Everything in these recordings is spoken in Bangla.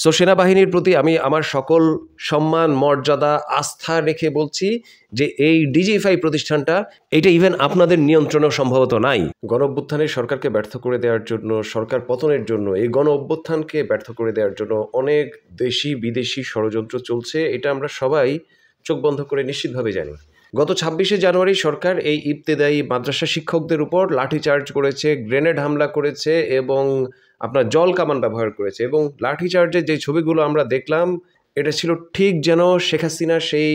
সো সেনাবাহিনীর প্রতি আমি আমার সকল সম্মান, মর্যাদা, আস্থা রেখে বলছি যে এই ডিজিএফআই প্রতিষ্ঠানটা এটা ইভেন আপনাদের নিয়ন্ত্রণেও সম্ভবত নাই। গণ-অভ্যুত্থানে সরকারকে ব্যর্থ করে দেওয়ার জন্য, সরকার পতনের জন্য, এই গণ-অভ্যুত্থানকে ব্যর্থ করে দেওয়ার জন্য অনেক দেশি বিদেশি ষড়যন্ত্র চলছে। এটা আমরা সবাই চোখ বন্ধ করে নিশ্চিতভাবে জানি। গত ২৬শে জানুয়ারি সরকার এই ইবতেদায়ী মাদ্রাসা শিক্ষকদের উপর লাঠিচার্জ করেছে, গ্রেনেড হামলা করেছে এবং আপনার জল কামান ব্যবহার করেছে। এবং লাঠিচার্জের যে ছবিগুলো আমরা দেখলাম, এটা ছিল ঠিক যেন শেখ হাসিনা সেই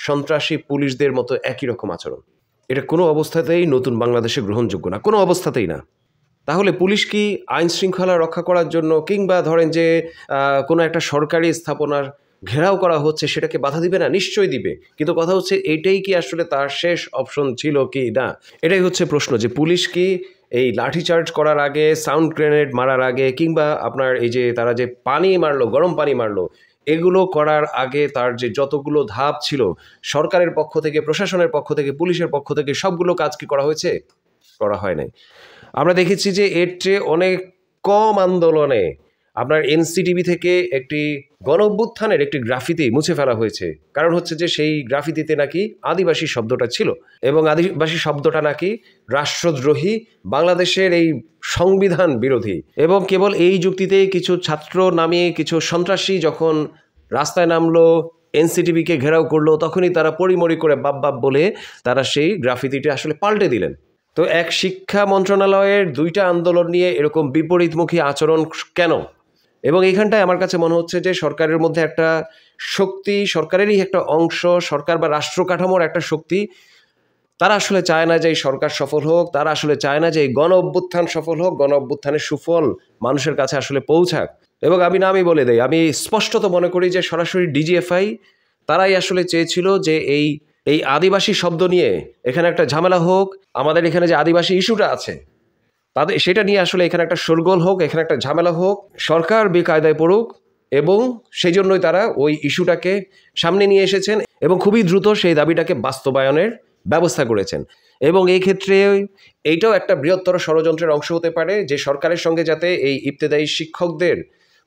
সন্ত্রাসী পুলিশদের মতো একই রকম আচরণ। এটা কোনো অবস্থাতেই নতুন বাংলাদেশে গ্রহণযোগ্য না, কোনো অবস্থাতেই না। তাহলে পুলিশ কি আইন শৃঙ্খলা রক্ষা করার জন্য কিংবা ধরেন যে কোনো একটা সরকারি স্থাপনার ঘেরাও করা হচ্ছে সেটাকে বাধা দিবে না? নিশ্চয়ই দিবে। কিন্তু কথা হচ্ছে এইটাই কি আসলে তার শেষ অপশন ছিল কি না? এটাই হচ্ছে প্রশ্ন, যে পুলিশ কি এই লাঠিচার্জ করার আগে, সাউন্ড গ্রেনেড মারার আগে, কিংবা আপনার এই যে তারা যে পানি মারলো, গরম পানি মারলো, এগুলো করার আগে তার যে যতগুলো ধাপ ছিল সরকারের পক্ষ থেকে, প্রশাসনের পক্ষ থেকে, পুলিশের পক্ষ থেকে, সবগুলো কাজ কি করা হয়েছে? করা হয় নাই। আমরা দেখেছি যে এর চেয়ে অনেক কম আন্দোলনে আপনার এনসিটিভি থেকে একটি গণ-অভ্যুত্থানের একটি গ্রাফিতি মুছে ফেলা হয়েছে। কারণ হচ্ছে যে সেই গ্রাফিতিতে নাকি আদিবাসী শব্দটা ছিল এবং আদিবাসী শব্দটা নাকি রাষ্ট্রদ্রোহী, বাংলাদেশের এই সংবিধান বিরোধী। এবং কেবল এই যুক্তিতেই কিছু ছাত্র নামিয়ে কিছু সন্ত্রাসী যখন রাস্তায় নামলো, এনসিটিভিকে ঘেরাও করলো, তখনই তারা পরিমরি করে বাপ বাপ বলে তারা সেই গ্রাফিতিটা আসলে পাল্টে দিলেন। তো এক শিক্ষা মন্ত্রণালয়ের দুইটা আন্দোলন নিয়ে এরকম বিপরীতমুখী আচরণ কেন? এবং এইখানটায় আমার কাছে মনে হচ্ছে যে সরকারের মধ্যে একটা শক্তি, সরকারেরই একটা অংশ, সরকার বা রাষ্ট্র কাঠামোর একটা শক্তি, তারা আসলে চায় না যে এই সরকার সফল হোক, তারা আসলে চায় না যে এই গণ-অভ্যুত্থান সফল হোক, গণ-অভ্যুত্থানের সুফল মানুষের কাছে আসলে পৌঁছাক। এবং আমি নামই বলে দেই, আমি স্পষ্টত মনে করি যে সরাসরি ডিজিএফআই তারাই আসলে চেয়েছিল যে এই আদিবাসী শব্দ নিয়ে এখানে একটা ঝামেলা হোক, আমাদের এখানে যে আদিবাসী ইস্যুটা আছে তাদের সেটা নিয়ে আসলে এখানে একটা শোরগোল হোক, এখানে একটা ঝামেলা হোক, সরকার বেকায়দায় পড়ুক, এবং সেই জন্যই তারা ওই ইস্যুটাকে সামনে নিয়ে এসেছেন এবং খুবই দ্রুত সেই দাবিটাকে বাস্তবায়নের ব্যবস্থা করেছেন। এবং এই ক্ষেত্রে এইটাও একটা বৃহত্তর ষড়যন্ত্রের অংশ হতে পারে যে সরকারের সঙ্গে যাতে এই ইবতেদায়ী শিক্ষকদের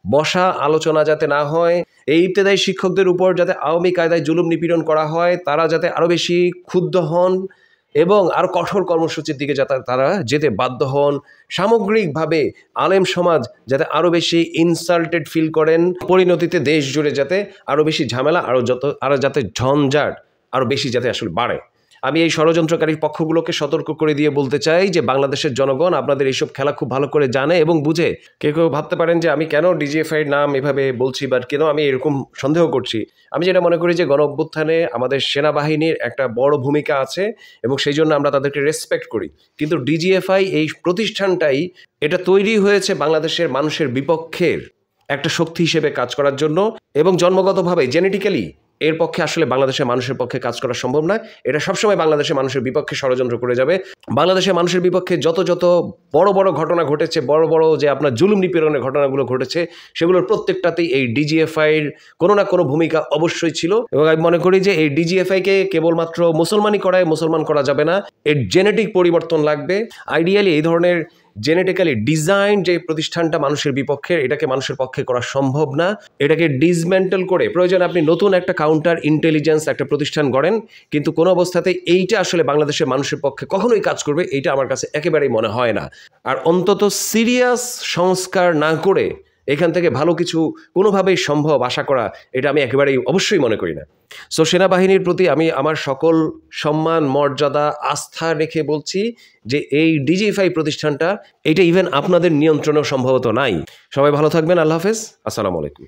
বসা আলোচনা যাতে না হয়, এই ইবতেদায়ী শিক্ষকদের উপর যাতে আওয়ামী কায়দায় জুলুম নিপীড়ন করা হয়, তারা যাতে আরও বেশি ক্ষুব্ধ হন এবং আরও কঠোর কর্মসূচির দিকে যাতে তারা যেতে বাধ্য হন, সামগ্রিকভাবে আলেম সমাজ যাতে আরও বেশি ইনসাল্টেড ফিল করেন, পরিণতিতে দেশ জুড়ে যাতে আরও বেশি ঝামেলা, আরও যাতে ঝঞ্ঝাট আরও বেশি যাতে আসলে বাড়ে। আমি এই ষড়যন্ত্রকারী পক্ষগুলোকে সতর্ক করে দিয়ে বলতে চাই যে বাংলাদেশের জনগণ আপনাদের এইসব খেলা খুব ভালো করে জানে এবং বুঝে। কেউ কেউ ভাবতে পারেন যে আমি কেন ডিজিএফআইয়ের নাম এভাবে বলছি বা কেন আমি এরকম সন্দেহ করছি। আমি যেটা মনে করি যে গণ-অভ্যুত্থানে আমাদের সেনাবাহিনীর একটা বড় ভূমিকা আছে এবং সেই জন্য আমরা তাদেরকে রেসপেক্ট করি। কিন্তু ডিজিএফআই এই প্রতিষ্ঠানটাই এটা তৈরি হয়েছে বাংলাদেশের মানুষের বিপক্ষের একটা শক্তি হিসেবে কাজ করার জন্য, এবং জন্মগতভাবে জেনেটিক্যালি এর পক্ষে আসলে বাংলাদেশের মানুষের পক্ষে কাজ করা সম্ভব নয়। এটা সবসময় বাংলাদেশের মানুষের বিপক্ষে ষড়যন্ত্র করে যাবে। বাংলাদেশের মানুষের বিপক্ষে যত বড় বড় ঘটনা ঘটেছে, বড় বড় যে আপনার জুলুম নিপীড়নের ঘটনাগুলো ঘটেছে, সেগুলোর প্রত্যেকটাতেই এই ডিজিএফআইয়ের কোনো না কোনো ভূমিকা অবশ্যই ছিল। এবং আমি মনে করি যে এই ডিজিএফআইকে কেবলমাত্র মুসলমানই করায় মুসলমান করা যাবে না, এর জেনেটিক পরিবর্তন লাগবে। আইডিয়ালি এই ধরনের জেনেটিক্যালি ডিজাইন যে প্রতিষ্ঠানটা মানুষের বিপক্ষে, এটাকে মানুষের পক্ষে করা সম্ভব না। এটাকে ডিসমেন্টেল করে প্রয়োজনে আপনি নতুন একটা কাউন্টার ইন্টেলিজেন্স একটা প্রতিষ্ঠান গড়েন, কিন্তু কোনো অবস্থাতে এইটা আসলে বাংলাদেশের মানুষের পক্ষে কখনোই কাজ করবে এইটা আমার কাছে একেবারেই মনে হয় না। আর অন্তত সিরিয়াস সংস্কার না করে এখান থেকে ভালো কিছু কোনোভাবেই সম্ভব আশা করা, এটা আমি একেবারেই অবশ্যই মনে করি না। সো সেনাবাহিনীর প্রতি আমি আমার সকল সম্মান, মর্যাদা, আস্থা রেখে বলছি যে এই ডিজিএফআই প্রতিষ্ঠানটা এটা ইভেন আপনাদের নিয়ন্ত্রণেও সম্ভবত নাই। সবাই ভালো থাকবেন। আল্লাহ হাফেজ। আসসালামু আলাইকুম।